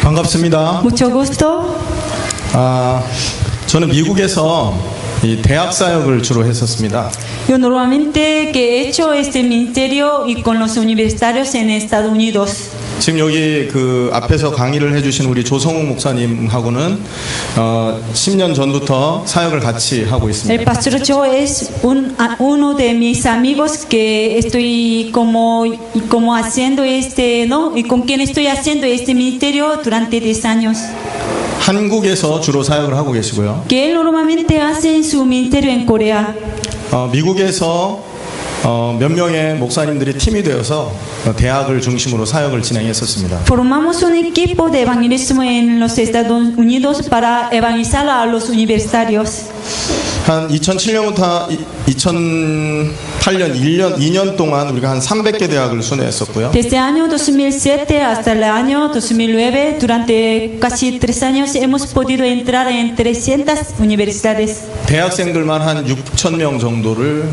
반갑습니다. Mucho gusto. 저는 미국에서 이 대학 사역을 주로 했었습니다. Yo normalmente que he hecho este ministerio y con los universitarios en Estados Unidos. 지금 여기 그 앞에서 강의를 해주신 우리 조성욱 목사님하고는 10년 전부터 사역을 같이 하고 El 있습니다. pastor Cho es uno de mis amigos que estoy como haciendo ¿no? Y con quien estoy haciendo este ministerio durante 10 años. 한국에서 주로 사역을 하고 계시고요. Que él normalmente hace su ministerio en Corea. 미국에서 몇 명의 목사님들이 팀이 되어서 대학을 중심으로 사역을 진행했었습니다. Formamos un equipo de evangelismo en los Estados Unidos para evangelizar a los universitarios. 한 2007년부터 2008년 2년 동안 우리가 한 300개 대학을 순회했었고요. Desde el año 2007 hasta el año 2009, durante casi 3 años hemos podido entrar en 300 universidades. 대학생들만 한 6,000명 정도를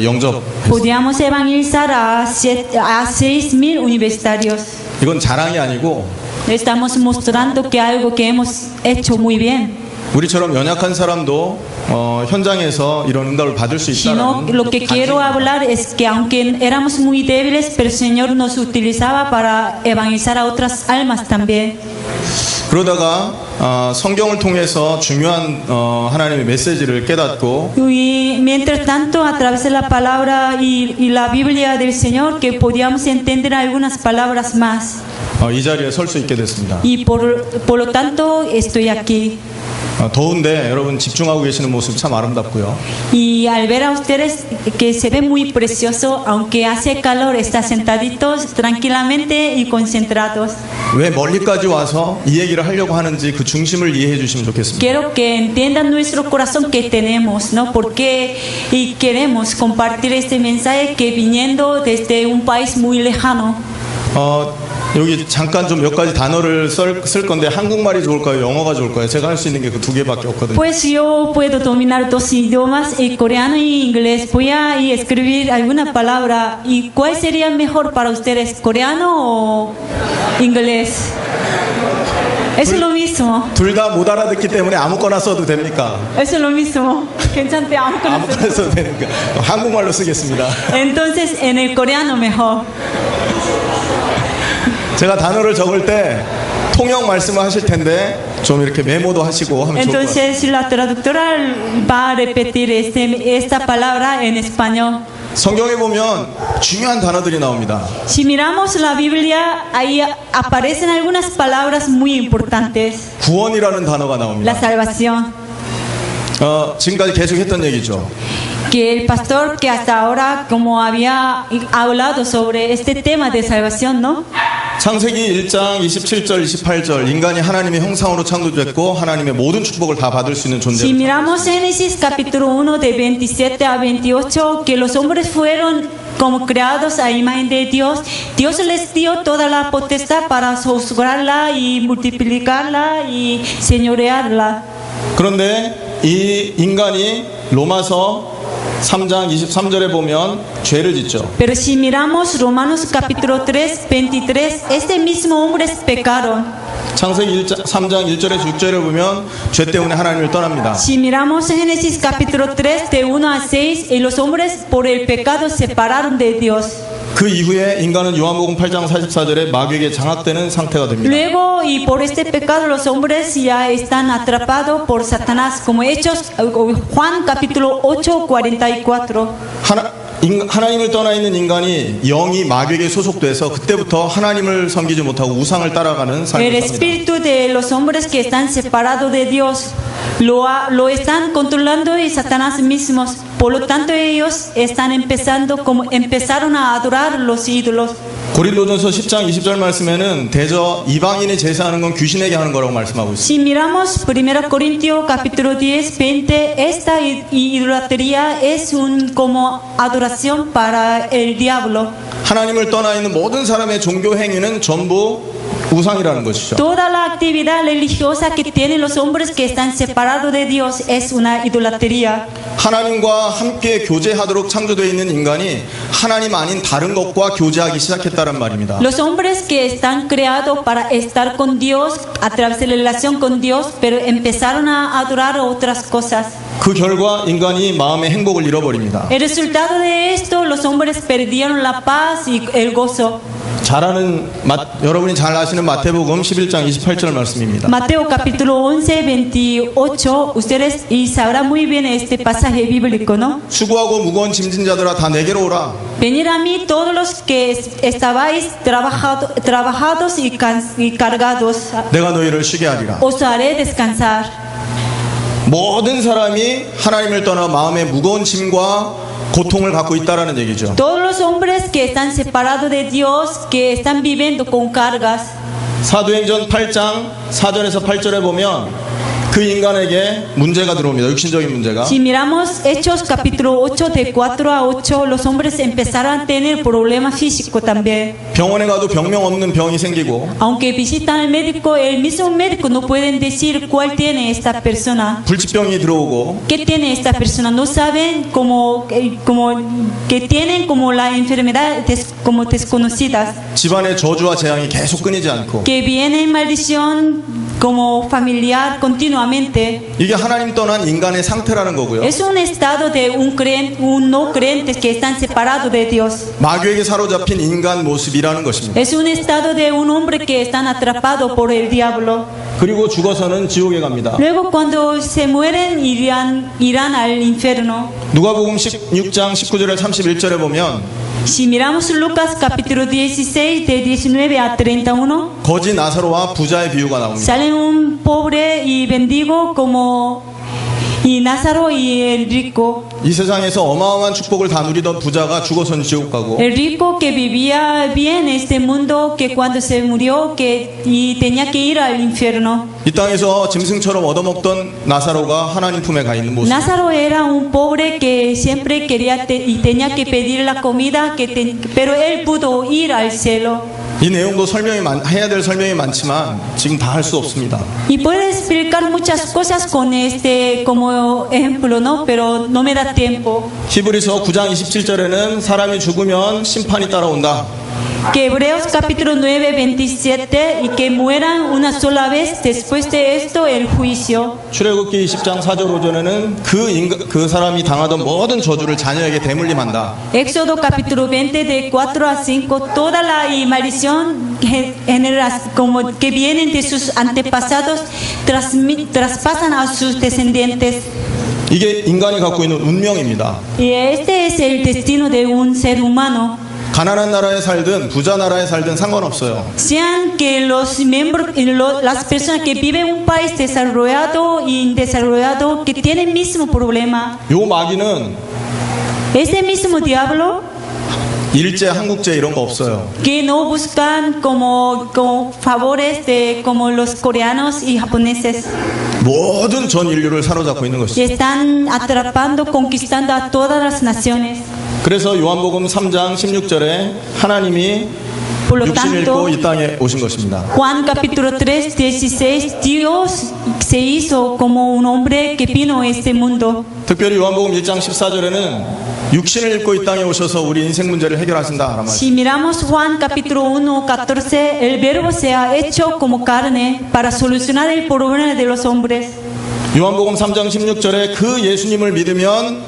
영접했습니다. Podíamos evangelizar a 6,000 universitarios. 이건 자랑이 아니고 Estamos mostrando que algo que hemos hecho muy bien. 우리처럼 연약한 사람도 현장에서 이런 응답을 받을 수 Sino 있다는 lo que quiero hablar es que aunque éramos muy débiles, pero el Señor nos utilizaba para evangelizar a otras almas también. 그러다가 성경을 통해서 중요한 하나님의 메시지를 깨닫고 Y mientras tanto, a través de la palabra y la Biblia del Señor, que podíamos entender algunas palabras más. 이 자리에 설 수 있게 됐습니다. Y por lo tanto, estoy aquí. 더운데 여러분 집중하고 계시는 모습 참 아름답고요. Y al ver a ustedes que se ve muy precioso, aunque hace calor, están sentaditos tranquilamente y concentrados. 왜 멀리까지 와서 이 얘기를 하려고 하는지 그 중심을 이해해 주시면 좋겠습니다. Quiero que entiendan nuestro corazón que tenemos, ¿no? Porque y queremos compartir este mensaje que viniendo desde un país muy lejano. 여기 잠깐 좀 몇 가지 단어를 쓸 건데 한국말이 좋을까요? 영어가 좋을까요? 제가 할 수 있는 게 그 두 개밖에 없거든요. Pues yo puedo dominar 2 idiomas, el coreano y inglés. Voy a escribir alguna palabra. ¿Y cuál sería mejor para ustedes, coreano o inglés? Eso es lo mismo. 둘 다 못 알아듣기 때문에 아무거나 써도 됩니까? Eso es lo mismo. 괜찮대, 아무거나 아무거나 써도 되니까 한국말로 쓰겠습니다. Entonces, en el coreano mejor. 제가 단어를 적을 때 통역 말씀을 하실 텐데 좀 이렇게 메모도 하시고 하면 좋을 것 같아요. Entonces, la traductora va a repetir esta palabra en español. 성경에 보면 중요한 단어들이 나옵니다. Si miramos la Biblia, ahí aparecen algunas palabras muy importantes. 구원이라는 단어가 La 나옵니다. salvación. 지금까지 계속 했던 얘기죠. Que el pastor que hasta ahora como había hablado sobre este tema de salvación, ¿no? 창세기 1장 27절 28절 인간이 하나님의 형상으로 창조됐고 하나님의 모든 축복을 다 받을 수 있는 Si 존재입니다. miramos Génesis capítulo 1 de 27 a 28, que los hombres fueron como creados a imagen de Dios, Dios les dio toda la potestad para sojuzgarla y multiplicarla y señorearla. 그런데 이 인간이 로마서 3장 23절에 보면 죄를 짓죠. Pero si miramos Romanos capítulo 3, 23, este mismo hombres pecaron. 창세기 3장 1절에서 6절에 보면 죄 때문에 하나님을 떠납니다. Si miramos Génesis capítulo 3 de 1 a 6, los hombres por el pecado se separaron de Dios. 그 이후에 인간은 요한복음 8장 44절에 마귀에게 장악되는 상태가 됩니다. Luego y por este pecado los hombres ya están atrapados por Satanás, como Hechos Juan capítulo 8, 44. 하나님을 떠나 있는 인간이 영이 마귀에게 소속돼서 그때부터 하나님을 섬기지 못하고 우상을 따라가는 El 삶을 삽니다. espíritu de los hombres que están separados de Dios lo están controlando y Satanás mismos. Por lo tanto ellos empezaron a adorar los ídolos. 고린도전서 10장 20절 말씀에는 대저 이방인이 제사하는 건 귀신에게 하는 거라고 말씀하고 있습니다. Si miramos 1 Corintios capítulo 10, 20, esta idolatría es como adoración para el diablo. 하나님을 떠나 있는 모든 사람의 종교 행위는 전부 우상이라는 것이죠. Toda la actividad religiosa que tienen los hombres que están separados de Dios es una idolatría. 하나님과 함께 교제하도록 창조되어 있는 인간이 하나님 아닌 다른 것과 교제하기 시작했다는 말입니다. Los hombres que están creados para estar con Dios a través de la relación con Dios, pero empezaron a adorar otras cosas. 그 결과 인간이 마음의 행복을 잃어버립니다. El resultado de esto, los hombres perdieron la paz y el gozo. 여러분이 잘 아시는 마태복음 11장 28절 말씀입니다. Mateo capítulo 11, 28, ustedes y sabrán muy bien este pasaje bíblico, ¿no? 수고하고 무거운 짐진 자들아 다 내게로 오라. Venid a mí todos los que estabais trabajados y cargados, 내가 너희를 쉬게 하리라. os haré descansar. 모든 사람이 하나님을 떠나 마음의 무거운 짐과 고통을 갖고 있다라는 얘기죠. Todos los hombres que están separados de Dios, que están viviendo con cargas. 사도행전 8장 4절에서 8절에 보면 그 인간에게 문제가 들어옵니다. 육신적인 문제가. Si miramos Hechos capítulo 8 de 4 a 8, los hombres empezaron a tener problemas físicos también. 병원에 가도 병명 없는 병이 생기고 Aunque visitan al médico, el mismo médico no pueden decir cuál tiene esta persona. 불치병이 들어오고 ¿Qué tiene esta persona? No saben que tienen como la enfermedad como desconocidas. 집안의 저주와 재앙이 계속 끊이지 않고 Que viene maldición como familiar continuamente. 이게 하나님 떠난 인간의 상태라는 거고요. Es un estado de un no creyente que están separados de Dios. 마귀에게 사로잡힌 인간 모습이라는 것입니다. Es un estado de un hombre que están atrapados por el diablo. 그리고 죽어서는 지옥에 갑니다. Luego cuando se mueren irán al infierno. 누가복음 16장 19절에 31절에 보면 Si miramos Lucas capítulo 16 de 19 a 31, 거지 나사로와 부자의 비유가 나옵니다. sale un pobre y mendigo como y Lázaro y el rico. 이 세상에서 어마어마한 축복을 다 누리던 부자가 죽어서는 지옥 가고 El rico que vivía bien en este mundo, que cuando se murió y tenía que ir al infierno. 이 땅에서 짐승처럼 얻어먹던 나사로가 하나님 품에 가 있는 모습. Lázaro era un pobre que siempre quería y tenía que pedir la comida, pero él pudo ir al cielo. 이 내용도 해야 될 설명이 많지만 지금 다 할 수 없습니다. Y puede explicar muchas cosas con este como ejemplo, ¿no? Pero no me da tiempo. 히브리서 9장 27절에는 사람이 죽으면 심판이 따라온다. Que Hebreos capítulo 9, 27 y que mueran una sola vez después de esto el juicio. 출애굽기 20장 4절 5절에는 그 사람이 당하던 모든 저주를 자녀에게 대물림한다. Éxodo capítulo 20 de 4 a 5 toda la maldición como que vienen de sus antepasados traspasan a sus descendientes. 이게 인간이 갖고 있는 운명입니다. Y este es el destino de un ser humano. 가난한 나라에 살든 부자 나라에 살든 상관없어요. Sean que los miembros, las personas que viven en un país desarrollado y indesarrollado que tienen el mismo problema. 요 마귀는 Ese mismo diablo 일제, 한국제 이런 거 없어요. que no buscan como favores de como los coreanos y japoneses. 모든 전 인류를 사로잡고 있는 Y 것이죠. están atrapando, conquistando a todas las naciones. 그래서 요한복음 3장 16절에 하나님이 Por lo 육신을 입고 tanto, 이 땅에 오신 것입니다. Juan capítulo 3, 16, Dios se hizo como un hombre que vino a este mundo. 특별히 요한복음 1장 14절에는 육신을 입고 이 땅에 오셔서 우리 인생 문제를 해결하신다. Si miramos Juan capítulo 1, 14, el verbo se ha hecho como carne para solucionar el problema de los hombres. 요한복음 3장 16절에 그 예수님을 믿으면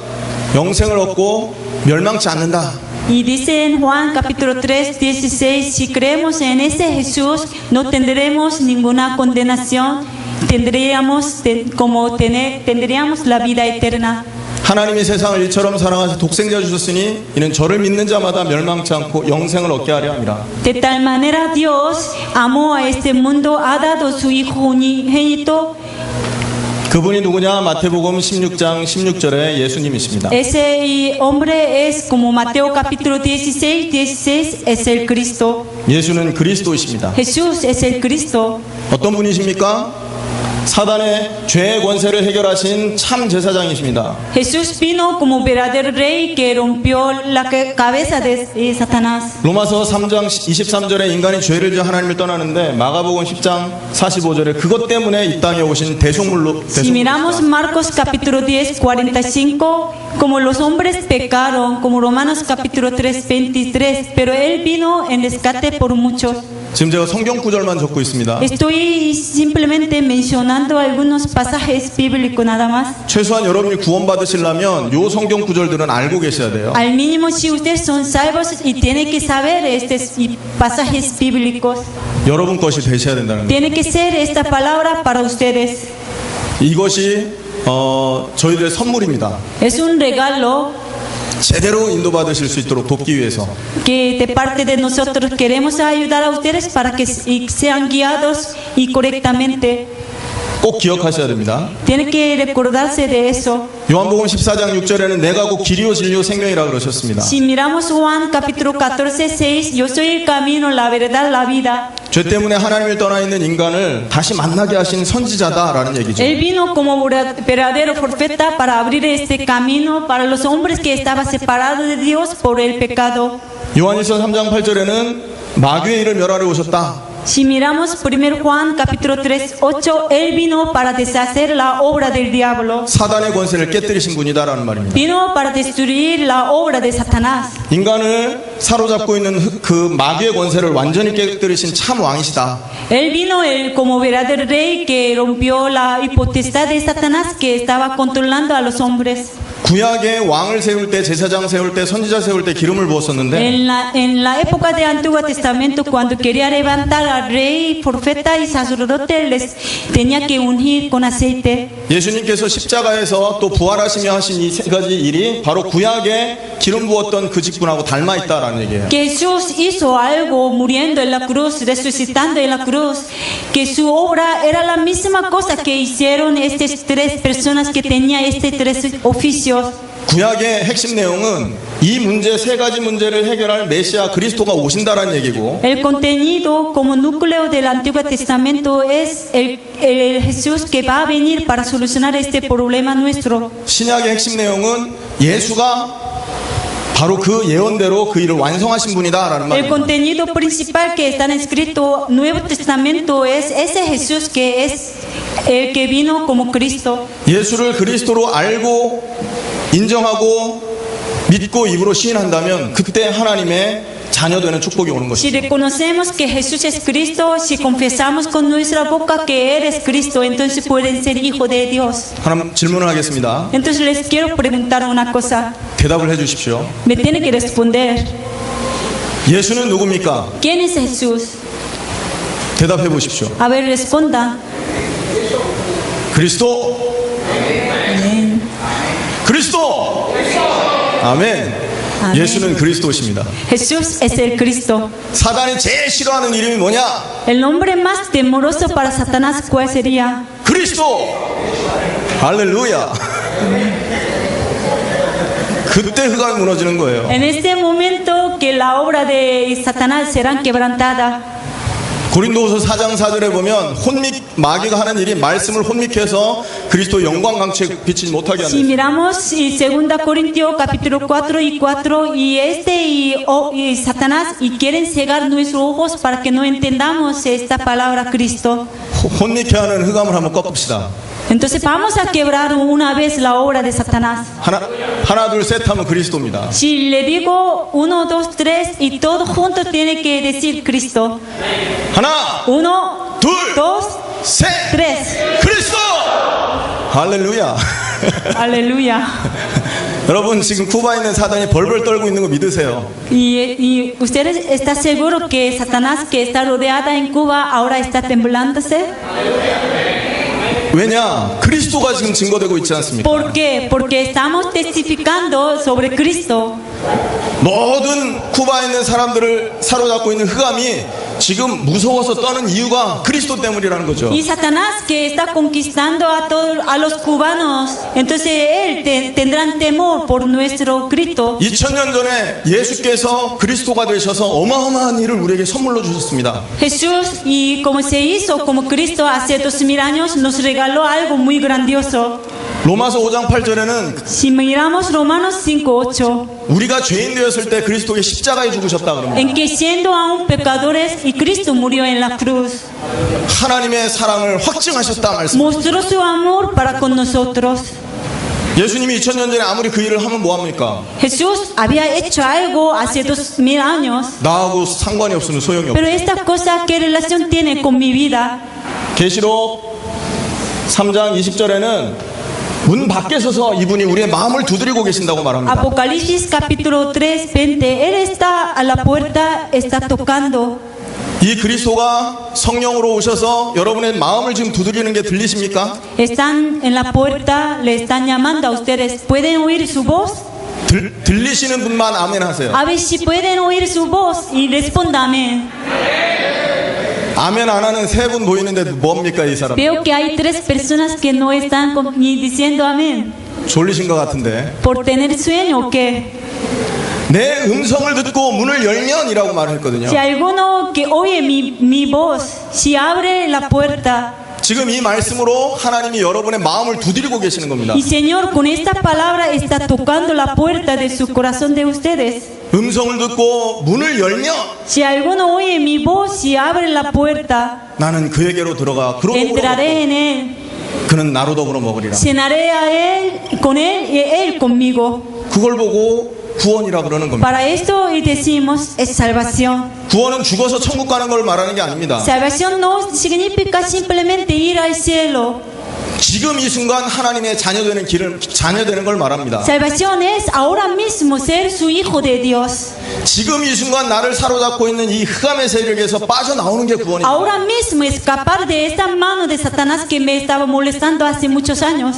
영생을 얻고 멸망치 않는다. Y dice en Juan capítulo 3, 16, si creemos en ese Jesús, no tendremos ninguna condenación, tendríamos la vida eterna. 하나님이 세상을 이처럼 사랑하사 독생자 주셨으니 이는 저를 믿는 자마다 멸망치 않고 영생을 얻게 하려 함이라. De tal manera Dios amó a este mundo, ha dado su Hijo unigénito. 그분이 누구냐? 마태복음 16장 16절에 예수님이십니다. Ese hombre es como Mateo capítulo 16, 16 es el Cristo. 예수는 그리스도이십니다. Jesús es el Cristo. 어떤 분이십니까? 사단의 죄의 권세를 해결하신 참 제사장이십니다. Jesús vino como verdadero rey que rompió la cabeza de Satanás. 로마서 3장 23절에 인간이 죄를 지어 하나님을 떠나는데 마가복음 10장 45절에 그것 때문에 이 땅에 오신 대속물로 Si miramos Marcos capítulo 10, 45, como los hombres pecaron, como Romanos capítulo 3, 23, pero Él vino en rescate por muchos. 지금 제가 성경 구절만 적고 있습니다. Estoy simplemente mencionando algunos pasajes bíblicos nada más. 최소한 여러분이 구원받으시려면 요 성경 구절들은 알고 계셔야 돼요. Al mínimo si ustedes son salvos y tienen que saber estos pasajes bíblicos. 여러분 것이 되셔야 된다는 거예요. Tiene que ser esta palabra para ustedes. 이것이 저희들의 선물입니다. Es un regalo 제대로 인도받으실 수 있도록 돕기 위해서. que de parte de nosotros queremos ayudar a ustedes para que sean guiados y correctamente. 꼭 기억하셔야 됩니다. Tienen que recordarse de eso. 요한복음 14장 6절에는 내가 곧 길이요 진리요 생명이라 그러셨습니다. Si miramos Juan capítulo 14, 6, yo soy el camino, la verdad, la vida. 죄 때문에 하나님을 떠나 있는 인간을 다시 만나게 하신 선지자다라는 얘기죠. Él vino como verdadero profeta para abrir este camino para los hombres que estaban separados de Dios por el pecado. 요한일서 3장 8절에는 마귀의 일을 멸하러 오셨다. Si miramos 1 Juan capítulo 3, 8, Él vino para deshacer la obra del diablo. 사단의 권세를 깨뜨리신 분이다라는 말입니다. Vino para destruir la obra de Satanás. 인간을 사로잡고 있는 그 마귀의 권세를 완전히 깨뜨리신 참 왕이시다. Él vino como verdadero rey que rompió la potestad de Satanás que estaba controlando a los hombres. 구약의 왕을 세울 때, 제사장 세울 때, 선지자 세울 때 기름을 부었었는데 En la época del Antiguo Testamento, cuando quería levantar al rey, profeta y sacerdote, les tenía que ungir con aceite. 예수님께서 십자가에서 또 부활하시며 하신 이 세 가지 일이 바로 구약에 기름 부었던 그 직분하고 닮아 있다라는 얘기예요. Que Jesús hizo algo muriendo en la cruz, resucitando en la cruz, que su obra era la misma cosa que hicieron estas tres personas que tenían estos tres oficios. 구약의 핵심 내용은 이 문제 세 가지 문제를 해결할 메시아 그리스도가 오신다라는 얘기고 El contenido como núcleo del Antiguo Testamento es el Jesús que va a venir para solucionar este problema nuestro. 신약의 핵심 내용은 예수가 바로 그 예언대로 그 일을 완성하신 분이다라는 El 말입니다. contenido principal que está escrito en el Nuevo Testamento es ese Jesús que es el que vino como Cristo. 예수를 그리스도로 알고 인정하고 믿고 입으로 시인한다면 그때 하나님의 자녀되는 축복이 오는 Si 것입니다. reconocemos que Jesús es Cristo, si confesamos con nuestra boca que eres Cristo, entonces pueden ser hijo de Dios. 하나 질문을 하겠습니다. Entonces les quiero preguntar una cosa. 대답을 해주십시오. Me tiene que responder. 예수는 누굽니까? ¿Quién es Jesús? 대답해 보십시오. A ver, responda. 그리스도. 그리스도. 아멘. 아멘. 예수는 그리스도십니다. Jesús es el Cristo. 사단이 제일 싫어하는 이름이 뭐냐? El nombre más temoroso para Satanás, ¿cuál sería? 그리스도. 할렐루야. 그때 흑암이 무너지는 거예요. En este momento que la obra de Satanás será quebrantada. 고린도후서 4장 4절에 보면 마귀가 하는 일이 말씀을 혼미케 해서 그리스도 영광 강치에 비치지 못하게 Si 하는 miramos 2 Corintios capítulo 4 y 4 y Satanás y quieren cegar nuestros ojos para que no entendamos esta palabra Cristo. 혼미케 하는 흑암을 한번 꺾읍시다. Entonces vamos a quebrar una vez la obra de Satanás. 하나 둘 셋 하면 그리스도입니다. Si le digo 1, 2, 3 y todos juntos tiene que decir Cristo. 하나 1, 둘 2, 셋 3. 그리스도. 할렐루야. Aleluya. 여러분 지금 쿠바에 있는 사단이 벌벌 떨고 있는 거 믿으세요? ¿Y ustedes están seguros que Satanás que está rodeada en Cuba ahora está temblándose? 왜냐? 그리스도가 지금 증거되고 있지 않습니까? ¿Por qué? Porque estamos testificando sobre Cristo. 모든 쿠바에 있는 사람들을 사로잡고 있는 흑암이 지금 무서워서 떠는 이유가 그리스도 때문이라는 거죠. Y Satanás que está conquistando a los cubanos, entonces él tendrán temor por nuestro Cristo. 2000년 전에 예수께서 그리스도가 되셔서 어마어마한 일을 우리에게 선물로 주셨습니다. Jesús, y como se hizo como Cristo hace 2000 años, nos regaló algo muy grandioso. 로마서 5장 8절에는 Si miramos Romanos 5:8, 우리가 죄인 되었을 때 그리스도께 십자가에 죽으셨다 그럽니다. en que siendo aún pecadores y Cristo murió en la cruz, 하나님의 사랑을 확증하셨다 말씀. mostró su amor para con nosotros. 예수님이 2000년 전에 아무리 그 일을 하면 뭐합니까? Jesús había hecho algo hace 2000 años, 나하고 상관이 없으면 소용이 없다. pero esta cosa, ¿qué relación tiene con mi vida? 계시록 3장 20절에는 문 밖에 서서 이분이 우리의 마음을 두드리고 계신다고 말합니다. Apocalipsis capítulo 3:20, Él está a la puerta, está tocando. 이 그리스도가 성령으로 오셔서 여러분의 마음을 지금 두드리는 게 들리십니까? Están en la puerta, le están llamando a ustedes. ¿Pueden oír su voz? 들리시는 분만 아멘 하세요. A ver si pueden oír su voz y responda amén. 아멘 안 하는 세 분 보이는데 뭡니까 이 사람? Veo que hay 3 personas que no están ni diciendo amén. 졸리신 것 같은데. ¿Por tener sueño o qué? 내 음성을 듣고 문을 열면이라고 말했거든요. Si alguno que oye mi voz, si abre la puerta. 지금 이 말씀으로 하나님이 여러분의 마음을 두드리고 계시는 겁니다. Y Señor, con esta palabra está tocando la puerta de su corazón de ustedes. 음성을 듣고 문을 열면 Si alguno oye mi voz, si abre la puerta, 나는 그에게로 들어가 그로 더불어 entraré en él, 먹고 그는 나로 더불어 먹으리라. cenaré a él, con él y él conmigo. 그걸 보고 구원이라 그러는 겁니다. Para esto y decimos es salvación. 구원은 죽어서 천국 가는 걸 말하는 게 아닙니다. Salvación no significa simplemente ir al cielo. 지금 이 순간 하나님의 자녀되는 걸 말합니다. Salvación es ahora mismo ser su hijo de Dios. 지금 이 순간 나를 사로잡고 있는 이 흑암의 세력에서 빠져나오는 게 구원입니다. Ahora mismo escapar de esta mano de Satanás que me estaba molestando hace muchos años.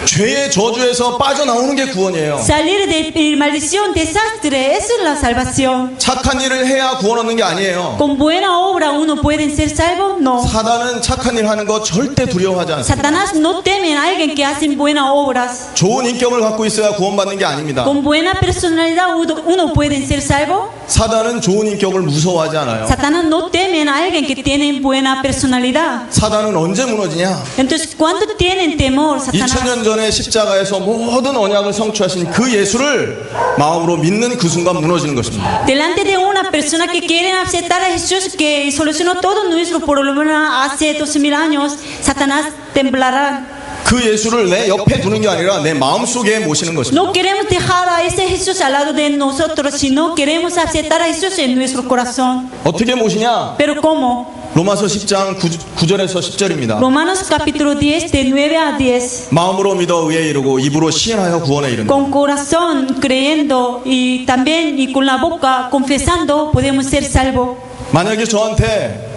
죄의 저주에서 빠져나오는 게 구원이에요. Salir de maldición, desastre, eso es la salvación. 착한 일을 해야 구원 얻는 게 아니에요. ¿Con buena obra uno puede ser salvo? No. 사단은 착한 일 하는 거 절대 두려워하지 않습니다. Satanás no teme a alguien que hace buenas obras. 좋은 인격을 갖고 있어야 구원받는 게 아닙니다. Con buena personalidad uno puede ser salvo. 사단은 좋은 인격을 무서워하지 않아요. Satanás no teme a alguien que tiene buena personalidad. 사단은 언제 무너지냐? Entonces, ¿cuándo tienen temor, 2000년 Satanás? 전에 십자가에서 모든 언약을 성취하신 그 예수를 마음으로 믿는 그 순간 무너지는 것입니다. Delante de una persona que quieren aceptar a Jesús que solucionó todo nuestro problema hace 2000 años, Satanás temblará. 그 예수를 내 옆에 두는 게 아니라 내 마음속에 모시는 것입니다. No queremos dejar a ese Jesús al lado de nosotros, sino queremos aceptar a Jesús en nuestro corazón. 어떻게 모시냐? ¿Pero cómo? 로마서 10장 9절에서 10절입니다. Romanos capítulo 10, de 9 a 10. 마음으로 믿어 의에 이르고 입으로 시인하여 구원에 이른다. Con corazón creyendo y también y con la boca confesando podemos ser salvos. 만약에 저한테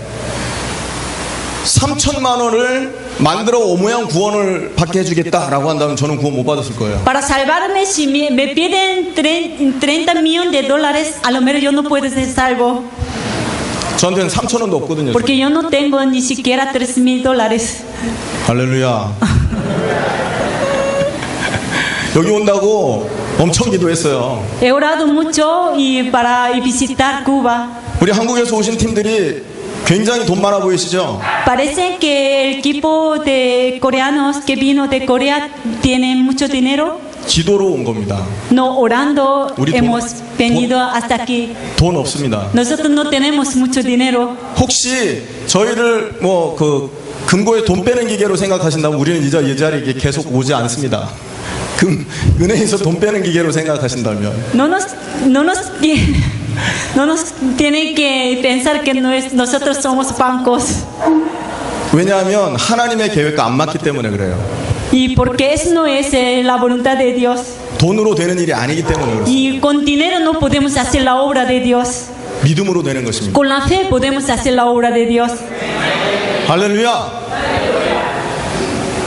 3천만 원을 만들어 오모양 구원을 받게 해주겠다라고 한다면 저는 구원 못 받았을 거예요. Para salvarme, si me piden 30 millones de dólares, a lo mejor yo no puedo ser salvo. 저한테는 3천 원도 없거든요. Porque yo no tengo ni siquiera $3,000. 할렐루야. 여기 온다고 엄청 기도했어요. He orado mucho y para visitar Cuba. 우리 한국에서 오신 팀들이 굉장히 돈 많아 보이시죠? Parece que el equipo de coreanos que vino de Corea tiene mucho dinero. 기도로 온 겁니다. No orando 우리 hemos venido hasta aquí. 돈 없습니다. Nosotros no tenemos mucho dinero. 혹시 저희를 뭐 그 금고에 돈 빼는 기계로 생각하신다면 우리는 이 자리에 계속 오지 않습니다. 은행에서 돈 빼는 기계로 생각하신다면 No nos tiene que pensar que nosotros somos bancos. 왜냐하면 하나님의 계획과 안 맞기 때문에 그래요. Y porque eso no es la voluntad de Dios. 돈으로 되는 일이 아니기 때문에 그렇습니다. Y con dinero no podemos hacer la obra de Dios. 믿음으로 되는 것입니다. Con la fe podemos hacer la obra de Dios. 할렐루야.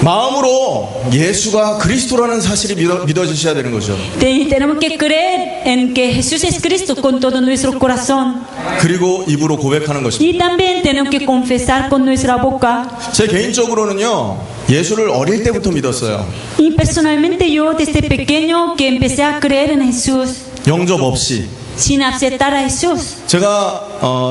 마음으로 예수가 그리스도라는 사실이 믿어지셔야 되는 거죠. Tenemos que creer en que Jesús es Cristo con todo nuestro corazón. 그리고 입으로 고백하는 것입니다. Y también tenemos que confesar con nuestra boca. 제 개인적으로는요, 예수를 어릴 때부터 믿었어요. Y personalmente yo desde pequeño que empecé a creer en Jesús 영접 없이. sin aceptar a Jesús. 제가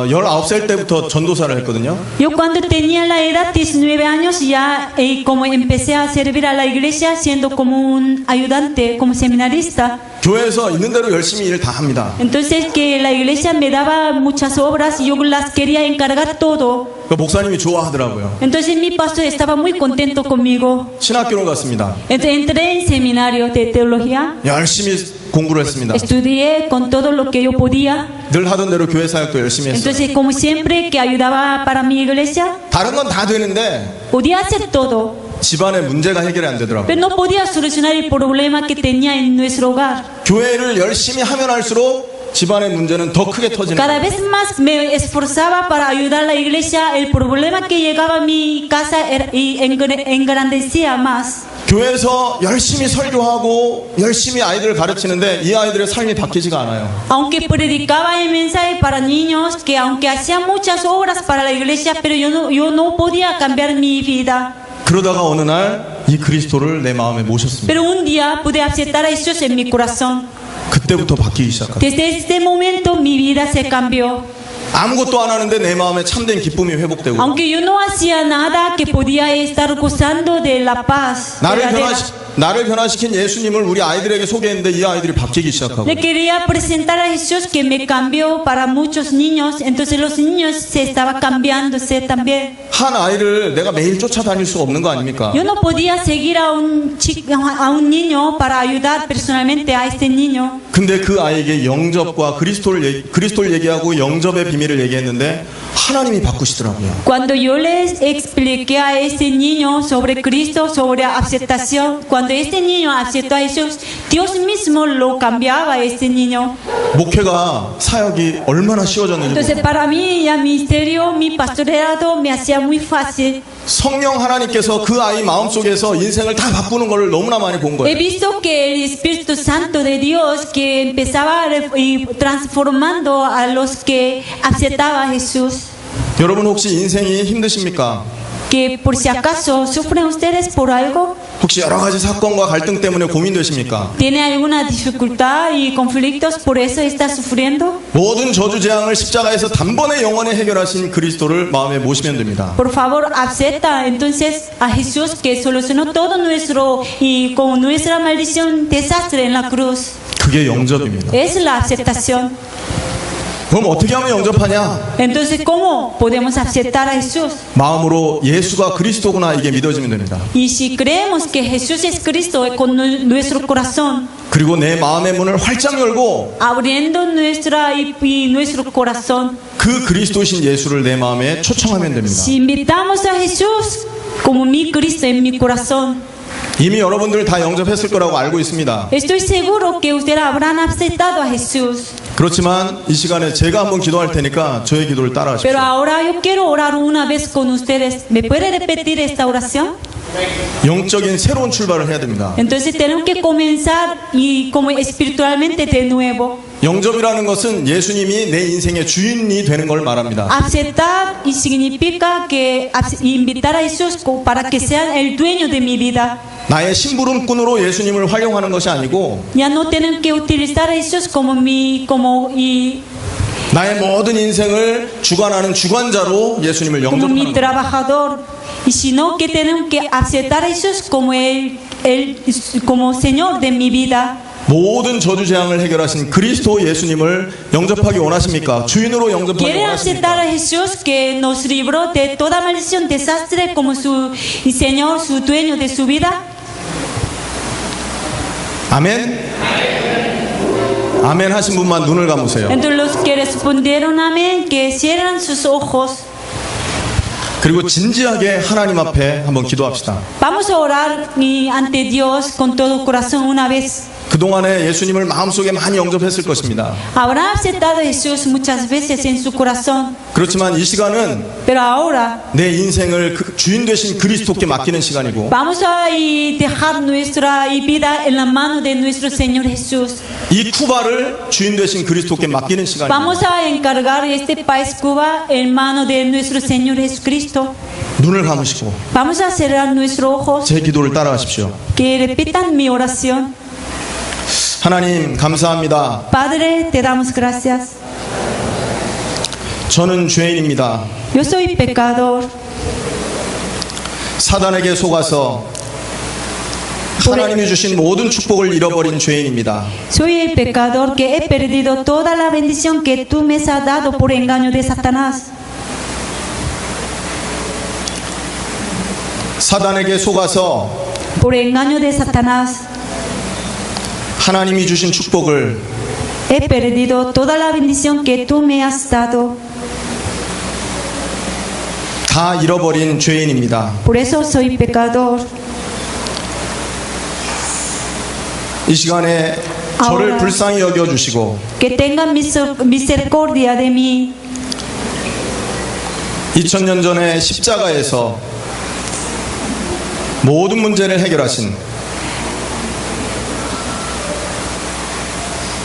19살 때부터 전도사를 했거든요. Yo cuando tenía la edad 19 años ya como empecé a servir a la iglesia siendo como un ayudante, como seminarista. 교회에서 있는 대로 열심히 일 다 합니다. Entonces que la iglesia me daba muchas obras y yo las quería encargar todo. 그 목사님이 좋아하더라고요. Entonces mi pastor estaba muy contento conmigo. 신학교로 갔습니다. Entonces entré en seminario de teología. 열심히 공부를 했습니다. Estudié con todo lo que yo podía. 늘 하던 대로 교회 사역도 열심히 했어요. Entonces como siempre que ayudaba para mi iglesia, 다른 건 다 되는데 podía hacer todo. 집안의 문제가 해결이 안 되더라고요. Pero no podía solucionar el problema que tenía en nuestro hogar. 교회를 열심히 하면 할수록 집안의 문제는 더 크게 터지는 Cada 거예요. vez más me esforzaba para ayudar a la iglesia. El problema que llegaba a mi casa engrandecía más. 교회에서 열심히 설교하고 열심히 아이들을 가르치는데 이 아이들의 삶이 바뀌지가 않아요. Aunque predicaba el mensaje para niños, que aunque hacía muchas obras para la iglesia, pero yo no podía cambiar mi vida. 그러다가 어느 날 이 그리스도를 내 마음에 모셨습니다. Pero un día pude aceptar a Jesús en mi corazón. 그때부터 바뀌기 시작합니다. Desde este momento mi vida se cambió. 아무것도 안 하는데 내 마음에 참된 기쁨이 회복되고 Aunque yo no hacía nada, que podía estar gozando de la paz. 나를 변화시킨 예수님을 우리 아이들에게 소개했는데 이 아이들이 바뀌기 시작하고 Le quería presentar a Jesús que me cambió para muchos niños. Entonces los niños se estaban cambiándose también. 한 아이를 내가 매일 쫓아다닐 수 없는 거 아닙니까? Yo no podía seguir a un niño para ayudar personalmente a este niño. 근데 그 아이에게 영접과 그리스도를 얘기하고 영접의 비밀을 얘기했는데 하나님이 바꾸시더라고요. Cuando yo les expliqué a este niño sobre Cristo, sobre aceptación, cuando este niño aceptó a Jesús, Dios mismo lo cambiaba a este niño. 목회가 사역이 얼마나 쉬워졌는지 Entonces para mí ya ministerio, mi pastorado me hacía muy fácil. 성령 하나님께서 그 아이 마음속에서 인생을 다 바꾸는 걸 너무나 많이 본 He 거예요. visto que el Espíritu Santo de Dios que empezaba transformando a los que aceptaban a Jesús. 여러분 혹시 인생이 힘드십니까? Que por si acaso sufren ustedes por algo, 혹시 여러 가지 사건과 갈등 때문에 고민되십니까? tiene alguna dificultad y conflictos, por eso está sufriendo. 모든 저주 재앙을 십자가에서 단번에 영원히 해결하신 그리스도를 마음에 모시면 됩니다. Por favor, acepta entonces a Jesús que solucionó todo nuestro y con nuestra maldición desastre en la cruz. 그게 영접입니다. Es la aceptación. 그럼 어떻게 하면 영접하냐? Entonces, ¿cómo podemos aceptar a Jesús? 마음으로 예수가 그리스도구나 이게 믿어지면 됩니다. Y si creemos que Jesús es Cristo con nuestro corazón, 그리고 내 마음의 문을 활짝 열고 abriendo nuestro corazón, 그 그리스도신 예수를 내 마음에 초청하면 됩니다. si invitamos a Jesús como mi Cristo en mi corazón, 이미 여러분들 다 영접했을 거라고 알고 있습니다. estoy seguro que ustedes habrán aceptado a Jesús. 그렇지만 이 시간에 제가 한번 기도할 테니까 저의 기도를 따라하십시오. Pero ahora yo quiero orar una vez con ustedes. ¿Me puede repetir esta oración? 영적인 새로운 출발을 해야 됩니다. Entonces tenemos que comenzar y como espiritualmente de nuevo. 영접이라는 것은 예수님이 내 인생의 주인이 되는 걸 말합니다. Aceptar y significa que invitar a Jesús para que sea el dueño de mi vida. 나의 심부름꾼으로 예수님을 활용하는 것이 아니고 Ya no tenemos que utilizar a Jesús como 나의 모든 인생을 주관하는 주관자로 예수님을 mi 영접하는 것. trabajador, y sino que tenemos que aceptar a Jesús como como Señor de mi vida. 모든 저주 재앙을 해결하신 그리스도 예수님을 영접하기 원하십니까? 주인으로 영접하기 ¿Quieren aceptar 원하십니까? a Jesús que nos libró de toda maldición, desastre, como su Señor, su dueño de su vida? 아멘. 아멘 하신 분만 눈을 감으세요. Entonces los que respondieron amén, que cierran sus ojos. 그리고 진지하게 하나님 앞에 한번 기도합시다. Vamos a orar ante Dios con todo corazón una vez. 그동안에 예수님을 마음속에 많이 영접했을 것입니다. Habrá aceptado a Jesús muchas veces en su corazón, 그렇지만 이 시간은 pero ahora 내 인생을 주인 되신 그리스도께 맡기는 시간이고 vamos a dejar nuestra vida en la mano de nuestro Señor Jesús. 이 쿠바를 주인 되신 그리스도께 맡기는 시간입니다. Vamos a encargar este país Cuba en mano de nuestro Señor Jesucristo. 눈을 감으시고 Vamos a cerrar nuestros ojos, 제 기도를 따라하십시오. que repitan mi oración. 하나님 감사합니다. Padre, te damos gracias. 저는 죄인입니다. Yo soy pecador. 사단에게 속아서 하나님이 주신 모든 축복을 잃어버린 죄인입니다. Soy el pecador que he perdido toda la bendición que tú me has dado por engaño de Satanás. 사단에게 속아서 Por engaño de Satanás 하나님이 주신 축복을 he perdido toda la bendición que tú me has dado. 다 잃어버린 죄인입니다. Por eso soy pecador. 이 시간에 저를 불쌍히 여겨주시고 Que tengan misericordia de mí. 2000년 전에 십자가에서 모든 문제를 해결하신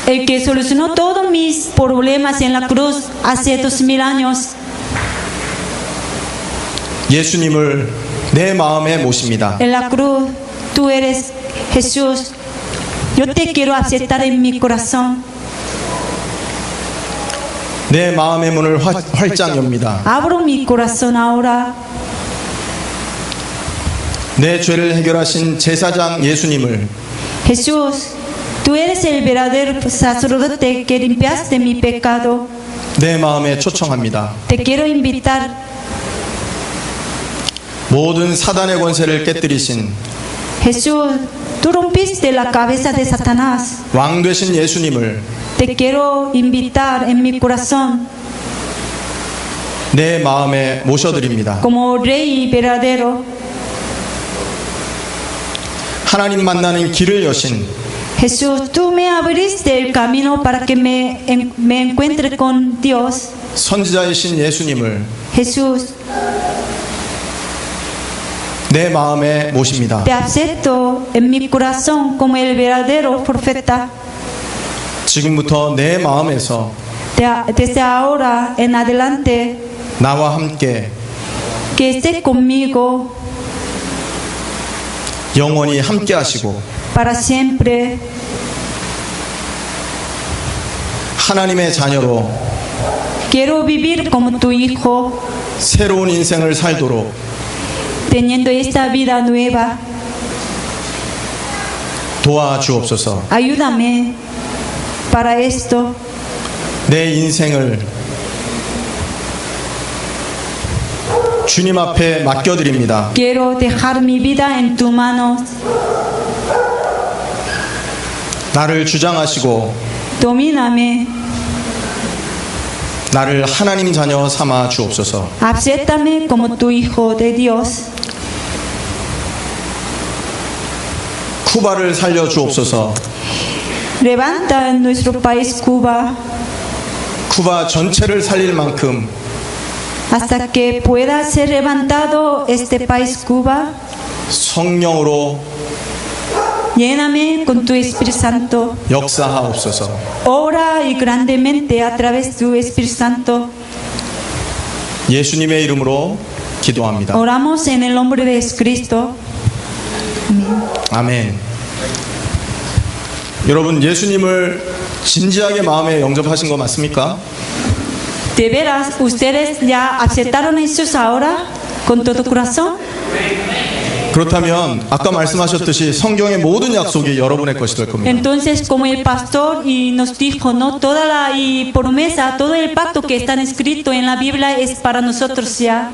El que solucionó todos mis problemas en la cruz hace 2000 años. 예수님을 내 마음에 모십니다. En la cruz, tú eres Jesús. Yo te quiero aceptar en mi corazón. 내 마음의 문을 활짝 엽니다. Abro mi corazón ahora. 내 죄를 해결하신 제사장 예수님을 Jesús, tú eres el verdadero sacerdote que limpiaste mi pecado. 내 마음에 초청합니다. Te quiero invitar. 모든 사단의 권세를 깨뜨리신 Jesús, tú rompiste la cabeza de Satanás. 왕 되신 예수님을 Te quiero invitar en mi corazón 내 마음에 모셔드립니다. como Rey verdadero. 하나님 만나는 길을 여신 Jesús, tú me abriste el camino para que me encuentre con Dios. 선지자이신 예수님을 Jesús, 내 마음에 모십니다. te acepto en mi corazón como el verdadero profeta. 지금부터 내 마음에서 Desde ahora en adelante, 나와 함께 que esté conmigo 영원히 함께 하시고 para siempre. 하나님의 자녀로 Quiero vivir como tu hijo, 새로운 인생을 살도록 teniendo esta vida nueva. 도와주옵소서. Ayúdame para esto. 내 인생을 주님 앞에 맡겨드립니다. Quiero dejar mi vida en tus manos. 나를 주장하시고 Domíname. 나를 하나님 자녀 삼아 주옵소서. Acéptame como tu hijo de Dios. 쿠바를 살려 주옵소서. Levanta en nuestro país Cuba 쿠바 전체를 살릴 만큼 hasta que pueda ser levantado este país Cuba. 성령으로 Lléname con tu Espíritu Santo. 역사하옵소서. Ora y grandemente a través de tu Espíritu Santo. 예수님의 이름으로 기도합니다. Oramos en el nombre de Jesucristo. 아멘. 여러분, 예수님을 진지하게 마음에 영접하신 거 맞습니까? ¿De veras ustedes ya aceptaron a Jesús ahora con todo corazón? 그렇다면 아까 말씀하셨듯이 성경의 모든 약속이 여러분의 것이 될 겁니다. Entonces, como el pastor y nos dijo, no, toda la promesa, todo el pacto que está escrito en la Biblia es para nosotros ya.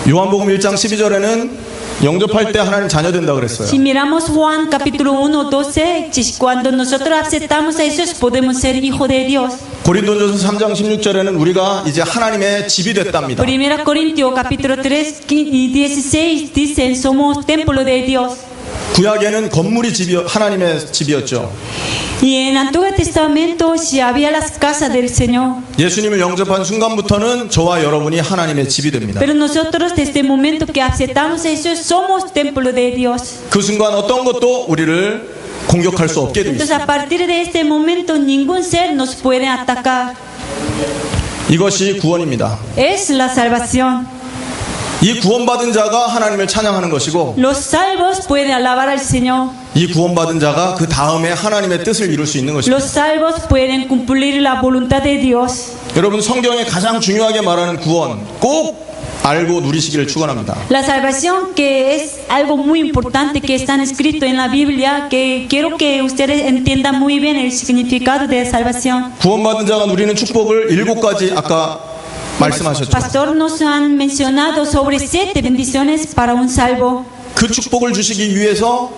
요한복음 1장 12절에는 영접할 때 하나님 자녀 된다 그랬어요. Si miramos Juan capítulo 1, 12, cuando nosotros aceptamos a Jesús podemos ser hijo de Dios. 고린도전서 3장 16절에는 우리가 이제 하나님의 집이 됐답니다. 1 Corintios capítulo 3 y 16 dicen somos templo de Dios. 구약에는 건물이 하나님의 집이었죠. Y en Antiguo Testamento sí había las casas del Señor. 예수님을 영접한 순간부터는 저와 여러분이 하나님의 집이 됩니다. Pero nosotros desde el momento que aceptamos a Jesús somos templo de Dios. 그 순간 어떤 것도 우리를 공격할 수 없게 되어 Entonces 있습니다. a partir de este momento ningún ser nos puede atacar. 이것이 구원입니다. Es la salvación. 이 구원받은 자가 하나님을 찬양하는 것이고 Los salvos pueden alabar al Señor. 이 구원받은 자가 그 다음에 하나님의 뜻을 이룰 수 있는 것입니다. Los salvos pueden cumplir la voluntad de Dios. 여러분 성경에 가장 중요하게 말하는 구원 꼭 알고 누리시기를 축원합니다. La salvación, que es algo muy importante que está escrito en la Biblia, que quiero que ustedes entiendan muy bien el significado de salvación. 구원받은 자가 누리는 축복을 7가지 아까 말씀하셨죠. Pastor, nos han mencionado sobre 7 bendiciones para un salvo. 그 축복을 주시기 위해서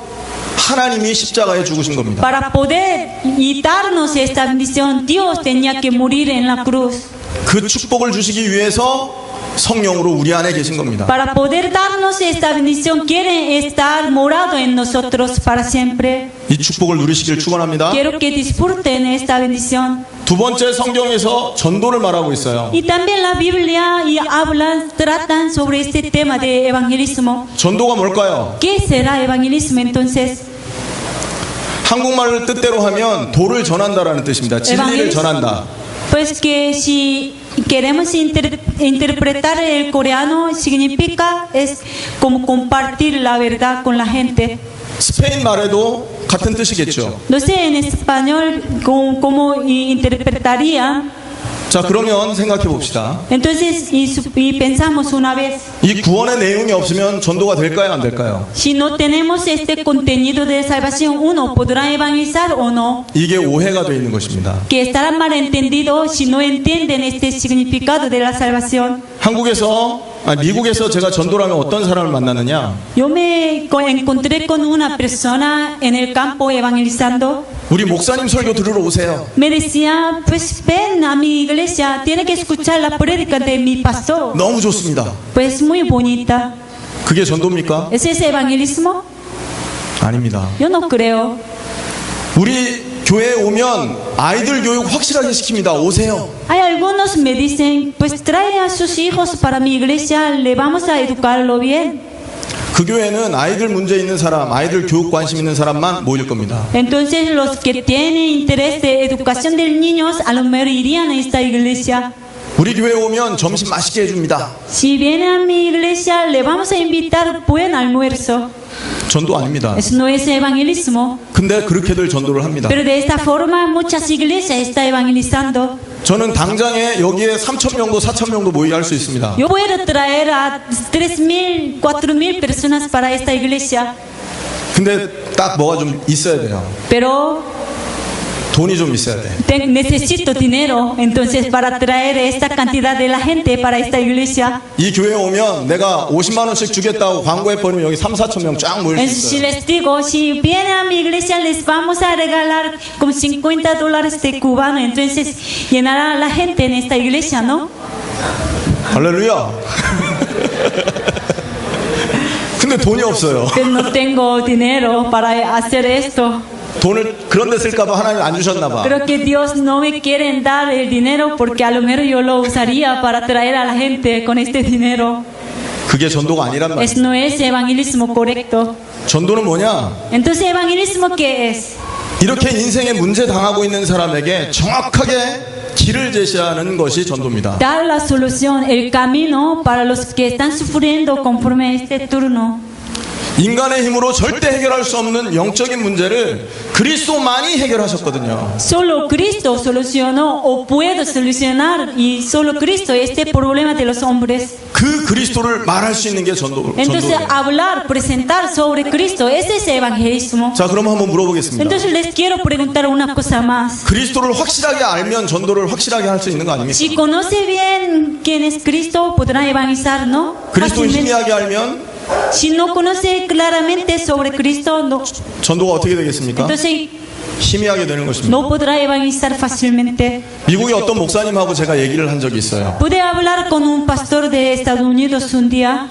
하나님이 십자가에 죽으신 겁니다. Para poder y darnos esta bendición, Dios tenía que morir en la cruz. 그 축복을 주시기 위해서 성령으로 우리 안에 계신 겁니다. Para poder darnos esta bendición, quiere estar morado en nosotros para siempre. 이 축복을 누리시길 축원합니다. Quiero que disfruten esta bendición. 두 번째 성경에서 전도를 말하고 있어요. Y también la Biblia y tratan sobre este tema de evangelismo. 전도가 뭘까요? ¿Qué será evangelismo entonces? 한국말을 뜻대로 하면 도를 전한다라는 뜻입니다. 진리를 전한다. Pues que si queremos interpretar el coreano, significa es como compartir la verdad con la gente. 스페인 말에도 같은 뜻이겠죠. No sé en español cómo interpretaría. 자, 그러면 생각해 봅시다. Entonces, y pensamos una vez, 이 구원의 내용이 없으면 전도가 될까요, 안 될까요? si no tenemos este contenido de salvación, uno podrá evangelizar o no. 이게 오해가 되어 있는 것입니다. Que estará malentendido si no entienden este significado de la salvación. 미국에서 제가 전도를 하면 어떤 사람을 만났느냐? Yo me encontré con una persona en el campo evangelizando. 우리 목사님 설교 들으러 오세요. Me decía, pues ven a mi iglesia, tiene que escuchar la prédica de mi pastor. 너무 좋습니다. Pues muy bonita. 그게 전도입니까? ¿Es ese evangelismo? 아닙니다. Yo no creo. 우리 교회에 오면 아이들 교육 확실하게 시킵니다. 오세요. Hay algunos me dicen, pues trae a sus hijos para mi iglesia, le vamos a educarlo bien. 그 교회는 아이들 문제 있는 사람, 아이들 교육 관심 있는 사람만 모일 겁니다. Entonces los que tienen interés de educación de niños a lo mejor irían a esta iglesia. 우리 교회에 오면 점심 맛있게 해줍니다. Si viene a mi iglesia, le vamos a invitar buen almuerzo. 전도 아닙니다. Eso no es evangelismo. 근데 그렇게들 전도를 합니다. Pero de esta forma muchas iglesias están evangelizando. 저는 당장에 여기에 3,000명도 4,000명도 모이게 할 수 있습니다. Yo puedo traer a 3,000, 4,000 personas para esta iglesia. 근데 딱 뭐가 좀 있어야 돼요. Pero 돈이 좀 있어야 돼. necesito dinero, entonces para traer esta cantidad de la gente para esta iglesia. 이 교회에 오면 내가 50만 원씩 주겠다고 광고해 버리면 여기 3, 4천 명 쫙 모일 수 Si 있어요. les digo, si vienen a mi iglesia les vamos a regalar como $50 de cubano, entonces llenará la gente en esta iglesia, ¿no? 할렐루야. 근데 돈이 없어요. Pero no tengo dinero para hacer esto. 돈을 그런 데 쓸까봐 하나님 안 주셨나 봐. Creo que Dios no me quiere dar el dinero porque a lo mejor yo lo usaría para traer a la gente con este dinero. 그게 전도가 아니란 말이에요. Eso no es evangelismo correcto. 전도는 뭐냐? Entonces, ¿evangelismo qué es? 이렇게 인생에 문제 당하고 있는 사람에게 정확하게 길을 제시하는 것이 전도입니다. Dar la solución, el camino para los que están sufriendo conforme a este turno. 인간의 힘으로 절대 해결할 수 없는 영적인 문제를 그리스도만이 해결하셨거든요. Solo Cristo solucionó o puede solucionar y solo Cristo este problema de los hombres. 그 그리스도를 말할 수 있는 게 Entonces, 전도예요. hablar, presentar sobre Cristo, ese es evangelismo. 자, 그럼 한번 물어보겠습니다. Entonces, les quiero preguntar una cosa más. 그리스도를 확실하게 알면 전도를 확실하게 할 수 있는 거 아닙니까? Si conoce bien quién es Cristo, podrá evangelizar, ¿no? 그리스도 Fácilmente. 희미하게 알면 Si no conoce claramente sobre Cristo, no. 전도가 어떻게 되겠습니까? Entonces 희미하게 되는 것입니다. no podrá evangelizar fácilmente. 미국의 어떤 목사님하고 제가 얘기를 한 적이 있어요. Pude hablar con un pastor de Estados Unidos un día.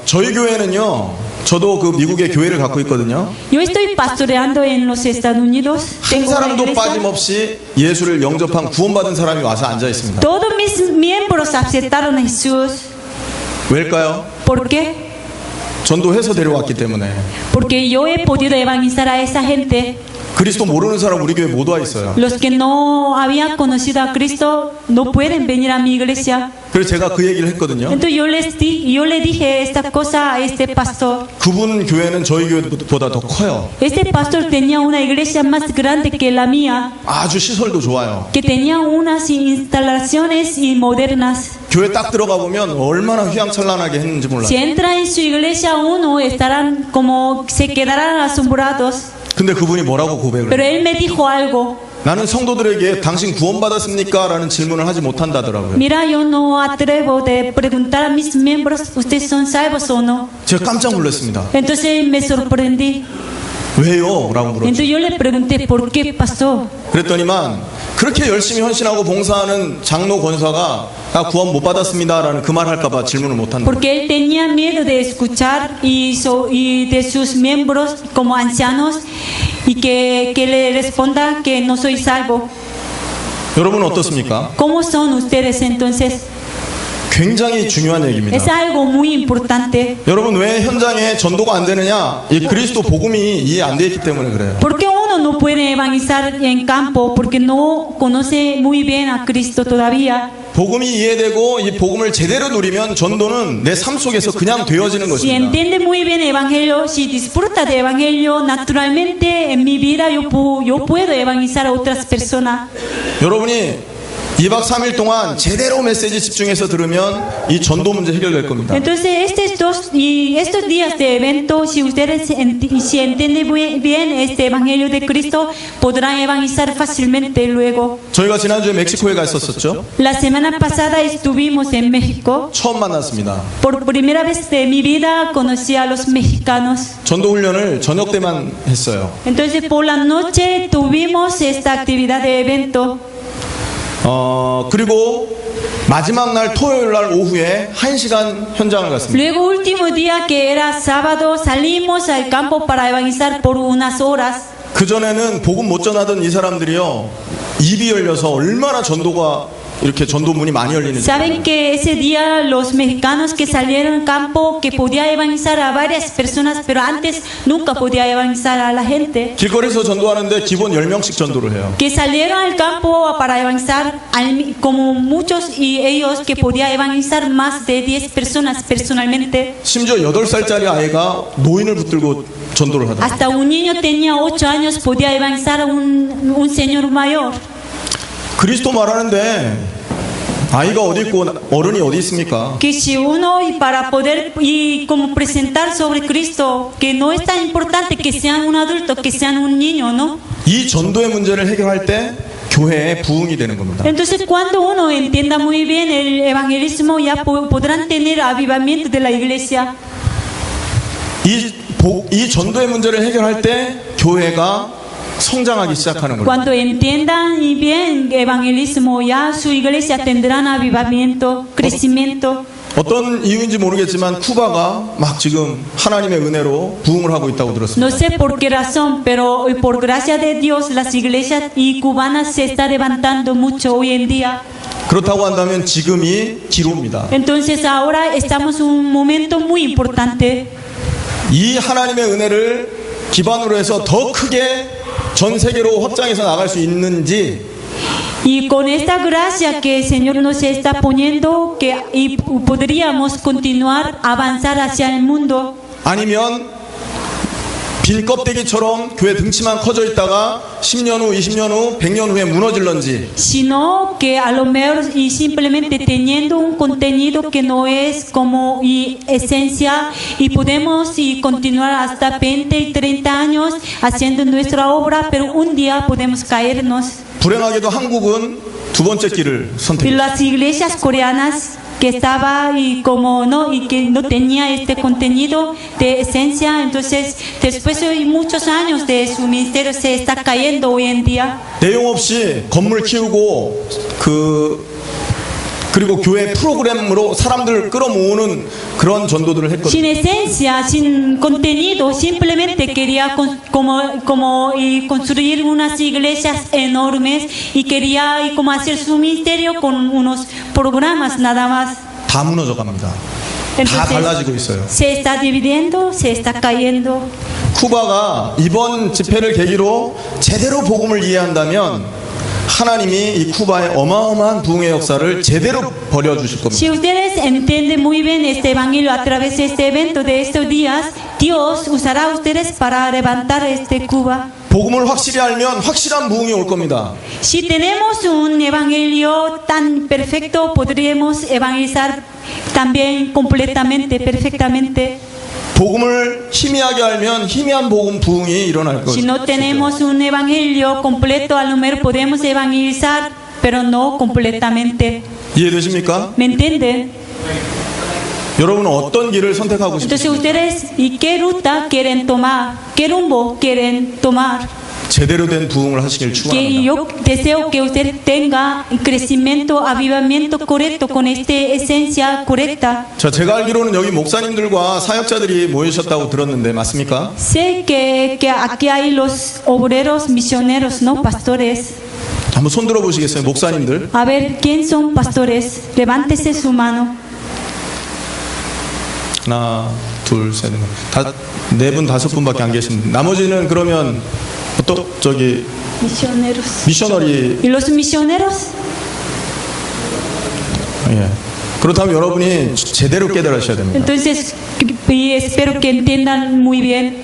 저희 교회는요 저도 그 미국에 교회를 갖고 있거든요. Yo estoy pastoreando en los Estados Unidos. 한 Tengo una 사람도 iglesia. 빠짐없이 예수를 영접한 구원받은 사람이 와서 앉아 있습니다. Todos mis miembros aceptaron a Jesús. 왜일까요? ¿Por qué? 전도해서 데려왔기 때문에. Porque yo he podido evangelizar a esa gente. 그리스도 모르는 사람 우리 교회 못 와 있어요. Los que no habían conocido a Cristo no pueden venir a mi iglesia. 그래서 제가 그 얘기를 했거든요. Entonces yo le dije esta cosa a este pastor. 그분 교회는 저희 교회보다 더 커요. Este pastor tenía una iglesia más grande que la mía, 아주 시설도 좋아요. que tenía unas instalaciones y modernas. 교회 딱 들어가 보면 얼마나 휘황찬란하게 했는지 몰라요. Si entra en su iglesia uno estarán como se quedarán asombrados. 근데 그분이 뭐라고 고백을 Pero 해요? él me dijo algo. 나는 성도들에게 당신 구원받았습니까? 라는 질문을 하지 못한다더라고요. Mira, yo no atrevo de preguntar a mis miembros, ¿ustedes son salvos o no? 제가 깜짝 놀랐습니다. Entonces me sorprendí. 왜요? 라고 물었죠. Entonces yo le pregunté, ¿por qué pasó? 그랬더니만 그렇게 열심히 헌신하고 봉사하는 장로 권사가 나 구원 못 받았습니다 라는 그 말 할까봐 질문을 못한다. Porque él tenía miedo de escuchar y de sus miembros como ancianos y que le responda que no soy salvo. 여러분 어떻습니까? ¿Cómo son ustedes entonces? 굉장히 중요한 얘기입니다. Es algo muy importante. 여러분 왜 현장에 전도가 안 되느냐? 이 그리스도 복음이 이해 안 돼 있기 때문에 그래요. ¿Por qué uno no puede evangelizar en campo? Porque no conoce muy bien a Cristo todavía. 복음이 이해되고 이 복음을 제대로 누리면 전도는 내 삶 속에서 그냥 되어지는 Si 것입니다. entiende muy bien el evangelio, si disfruta de evangelio, naturalmente en mi vida yo puedo evangelizar a otras personas. 여러분이 2박 3일 동안 제대로 메시지 집중해서 들으면 이 전도 문제 해결될 겁니다. Entonces, estos días de evento, si ustedes si entienden bien este evangelio de Cristo, podrán evangelizar fácilmente luego. 저희가 지난주에 멕시코에 갔었죠. La semana pasada estuvimos en México. 처음 만났습니다. Por primera vez de mi vida conocí a los mexicanos. 전도 훈련을 저녁 때만 했어요. Entonces, por la noche tuvimos esta actividad de evento. 그리고 마지막 날 토요일 날 오후에 1시간 현장을 갔습니다. Luego, último día que era sábado, salimos al campo para evangelizar por unas horas. 그전에는 복음 못 전하던 이 사람들이요. 입이 열려서 얼마나 전도가 이렇게 전도문이 많이 열리는지. Saben que ese día los mexicanos que salieron al campo que podía evangelizar a varias personas, pero antes nunca podía evangelizar a la gente. 길거리에서 전도하는데 기본 10명씩 전도를 해요. Que salieron al campo para evangelizar como muchos y ellos que podía evangelizar más de 10 personas personalmente. 심지어 8살짜리 아이가 노인을 붙들고 전도를 하더라고요. Hasta un niño tenía 8 años podía evangelizar a un señor mayor. 그리스도 말하는데 아이가 어디 있고 어른이 어디 있습니까? Que si uno y para poder y como presentar sobre Cristo, que no es tan importante que sean un adulto, que sean un niño, ¿no? 이 전도의 문제를 해결할 때 교회에 부흥이 되는 겁니다. Entonces cuando uno entienda muy bien el evangelismo ya podrán tener avivamiento de la iglesia. 이 전도의 문제를 해결할 때 교회가 성장하기 시작하는 거예요. Cuando entiendan y bien evangelismo ya su iglesia tendrán avivamiento, crecimiento. 어떤 이유인지 모르겠지만 쿠바가 막 지금 하나님의 은혜로 부흥을 하고 있다고 들었습니다. No sé por qué razón, pero por gracia de Dios las iglesias y cubanas se está levantando mucho hoy en día. 그렇다고 한다면 지금이 기로입니다. Entonces ahora estamos en un momento muy importante. 이 하나님의 은혜를 기반으로 해서 더 크게 전 세계로 확장해서 나갈 수 있는지 Y con esta gracia que el Señor nos está poniendo, y podríamos continuar a avanzar hacia el mundo. 아니면 빌 껍데기처럼 교회 등치만 커져 있다가 10년 후, 20년 후, 100년 후에 무너질런지 Sino que a lo mejor y simplemente teniendo un contenido que no es como y esencia y podemos y continuar hasta 20 y 30 años haciendo nuestra obra, pero un día podemos caernos. 불행하게도 한국은 두 번째 길을 Y 선택했습니다. las iglesias coreanas que estaba y como no y que no tenía este contenido de esencia, entonces después de muchos años de su ministerio se está cayendo hoy en día. 내용 없이 건물 키우고 그 그리고 교회 프로그램으로 사람들 끌어모으는 그런 전도들을 했거든요. Sin esencia, sin contenido, simplemente quería construir unas iglesias enormes y quería y como hacer su ministerio con unos programas nada más. 다 무너져 갑니다. 다 달라지고 있어요. Se está dividiendo, se está cayendo. 쿠바가 이번 집회를 계기로 제대로 복음을 이해한다면 하나님이 이 쿠바의 어마어마한 부흥의 역사를 제대로 벌여주실 겁니다. Si ustedes entienden muy bien este evangelio a través de este evento de estos días, Dios usará a ustedes para levantar este Cuba. 복음을 확실히 알면 확실한 부흥이 올 겁니다. Si tenemos un evangelio tan perfecto, podríamos evangelizar también completamente, perfectamente. 복음을 희미하게 알면 희미한 복음 부흥이 일어날 Si no 것입니다. tenemos un evangelio completo, a lo mejor podemos evangelizar, pero no completamente. 이해되십니까? ¿Me entienden? 여러분은 어떤 길을 선택하고 Entonces 싶습니까? ustedes, ¿y qué ruta quieren tomar? ¿Qué rumbo quieren tomar? 제대로 된 부흥을 하시길 Que 축원합니다. yo deseo que usted tenga crecimiento, avivamiento correcto, con esta esencia correcta. 자, 제가 알기로는 여기 목사님들과 사역자들이 모이셨다고 들었는데 맞습니까? Sé que aquí hay los obreros misioneros, ¿no? Pastores. 한번 손 들어 보시겠어요, 목사님들? A ver, ¿quién son pastores? Levántese su mano. 하나, 둘, 셋, 네 분, 다섯 분밖에 안 계신데 나머지는 그러면 또 저기 Misioneros. 미셔너리. ¿Y los misioneros? 예. 그렇다면 여러분이 제대로 깨달으셔야 됩니다. Entonces, y espero que entiendan muy bien.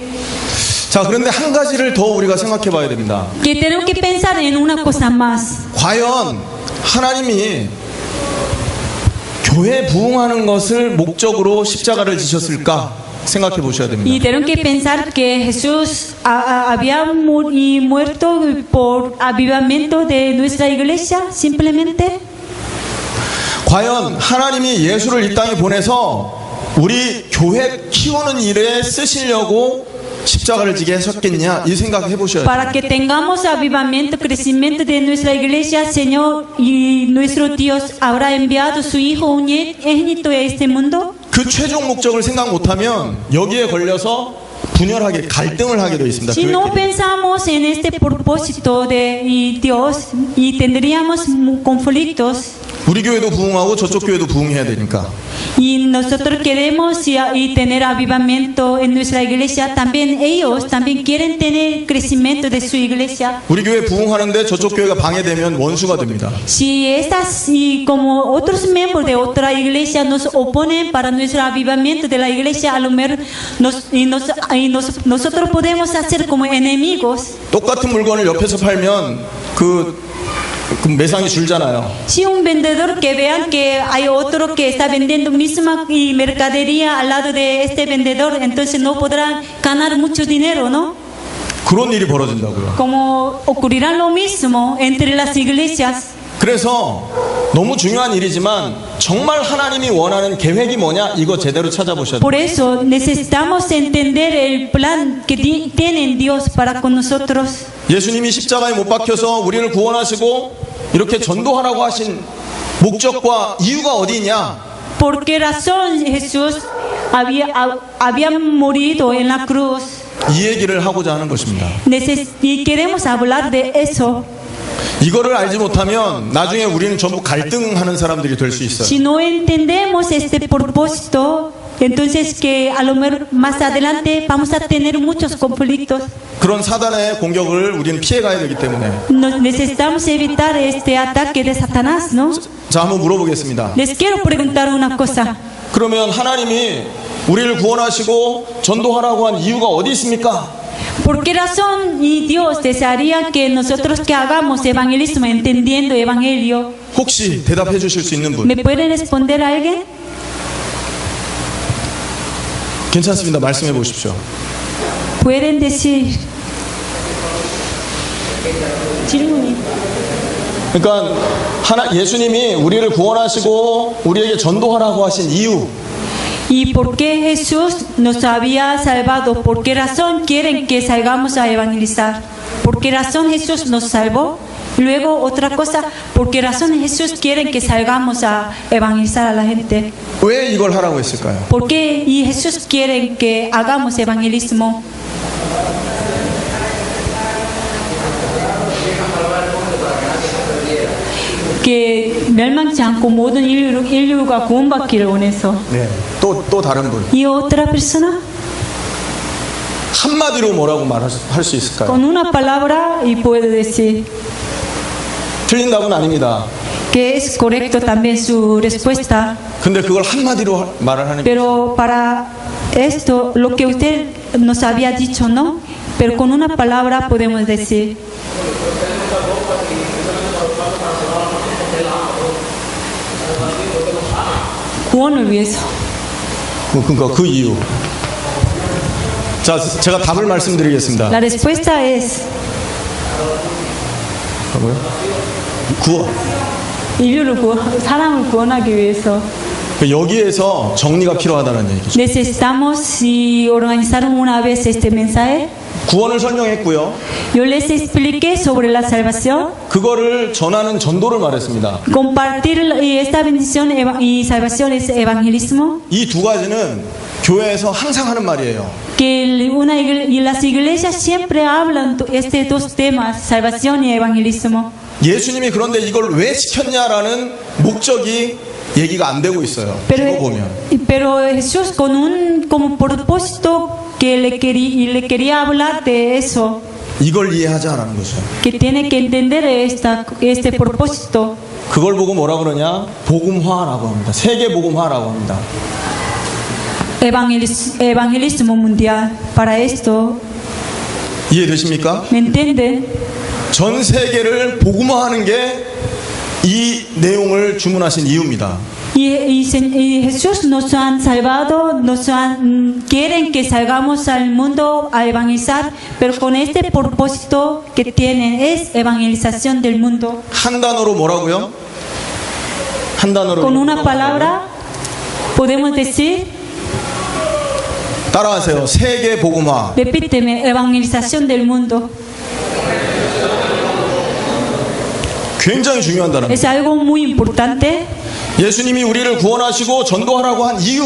자, 그런데 한 가지를 더 우리가 생각해 봐야 됩니다. Que tenemos que pensar en una cosa más. 과연 하나님이 교회 부흥하는 것을 목적으로 십자가를 지셨을까 생각해 보셔야 Y 됩니다. tenemos que pensar que Jesús había muerto por avivamiento de nuestra iglesia, simplemente. 과연 하나님이 예수를 이 땅에 보내서 우리 교회 키우는 일에 쓰시려고 십자가를 지게 하셨겠냐 이 생각해 보셔야 돼요. Para que tengamos avivamiento, crecimiento de nuestra iglesia, Señor y nuestro Dios habrá enviado su Hijo unigénito a este mundo. 그 최종 목적을 생각 못하면 여기에 걸려서 분열하게 갈등을 하게 되어 있습니다. Si no 교회끼리. pensamos en este propósito de Dios y tendríamos conflictos. 우리 교회도 부흥하고 저쪽 교회도 부흥해야 되니까. Y nosotros queremos y tener avivamiento en nuestra iglesia. También ellos también quieren tener crecimiento de su iglesia. 우리 교회 부흥하는데 저쪽 교회가 방해되면 원수가 됩니다. Si estas y como otros miembros de otra iglesia nos oponen para nuestro avivamiento de la iglesia, a lo mejor nosotros podemos hacer como enemigos. 똑같은 물건을 옆에서 팔면 그 매상이 줄잖아요. Si un vendedor que vean que hay otro que está vendiendo misma mercadería al lado de este vendedor, entonces no podrán ganar mucho dinero, ¿no? 그런 일이 벌어진다고요. Como ocurrirá lo mismo entre las iglesias. 그래서 너무 중요한 일이지만 정말 하나님이 원하는 계획이 뭐냐 이거 제대로 찾아보셔야 돼요. Por eso necesitamos entender el plan que tiene Dios para con nosotros. 예수님이 십자가에 못 박혀서 우리를 구원하시고 이렇게 전도하라고 하신 목적과 이유가 어디 있냐? ¿Por qué razón Jesús había morido en la cruz? 이 얘기를 하고자 하는 것입니다. Y queremos hablar de eso. 이거를 알지 못하면 나중에 우리는 전부 갈등하는 사람들이 될 수 있어요. Si no entendemos este propósito, entonces que a lo mejor más adelante vamos a tener muchos conflictos. 그런 사단의 공격을 우리는 피해가야 되기 때문에. Necesitamos evitar este ataque de Satanás, ¿no? 자, 한번 물어보겠습니다. Les quiero preguntar una cosa. 그러면 하나님이 우리를 구원하시고 전도하라고 한 이유가 어디 있습니까? ¿Por qué razón y Dios desearía que nosotros que hagamos evangelismo entendiendo evangelio? 혹시 대답해 주실 수 있는 분? ¿Me puede responder alguien? 괜찮습니다. 말씀해 보십시오. Pueden decir. 질문이. 그러니까 예수님이 우리를 구원하시고 우리에게 전도하라고 하신 이유. ¿Y por qué Jesús nos había salvado? ¿Por qué razón quieren que salgamos a evangelizar? ¿Por qué razón Jesús nos salvó? Luego, otra cosa, ¿por qué razón Jesús quiere que salgamos a evangelizar a la gente? 왜 이걸 하라고 했을까요? ¿Por qué y Jesús quiere que hagamos evangelismo? que 멸망치 않고 모든 인류가 구원받기를 원해서. 네. 또 다른 분. Y otra persona 한마디로 뭐라고 말할 수 있을까요? con una palabra y puede decir 틀린 답은 아닙니다. que es correcto también su respuesta. 근데 그걸 한마디로 말을 하는 게 Pero para esto, lo que usted nos había dicho, ¿no? Pero con una palabra podemos decir. 구원을 위해서. 그러니까 그 이유. 자, 제가 답을 말씀드리겠습니다. La respuesta es 뭐요? 구원. 인류를 사람을 구원하기 위해서. 여기에서 정리가 필요하다는 얘기죠. Necesitamos y organizaron una vez este mensaje. 구원을 설명했고요. Yo les expliqué sobre la salvación. 그거를 전하는 전도를 말했습니다. Compartir esta bendición y salvación es evangelismo. 이 두 가지는 교회에서 항상 하는 말이에요. Que y las iglesias siempre hablan estos dos temas, salvación y evangelismo. 예수님이 그런데 이걸 왜 시켰냐라는 목적이 얘기가 안 되고 있어요. 이거 보면. Pero Jesús con un como propósito que le quería hablar de eso. 이걸 이해하자라는 거죠. Que tiene que entender este propósito. 그걸 보고 뭐라 그러냐? 복음화라고 합니다. 세계 복음화라고 합니다. Evangelismo mundial. Para esto, 이해되십니까? ¿me entiende? 전 세계를 복음화하는 게 이 내용을 주문하신 이유입니다. Y Jesús nos han salvado, quieren que salgamos al mundo a evangelizar, pero con este propósito que tienen es evangelización del mundo. 한 단어로 뭐라고요? 한 단어로. Con una palabra podemos decir, 따라하세요. 세계 복음화. repíteme, evangelización del mundo. 굉장히 중요한 단어입니다. Es algo muy importante. 예수님이 우리를 구원하시고 전도하라고 한 이유.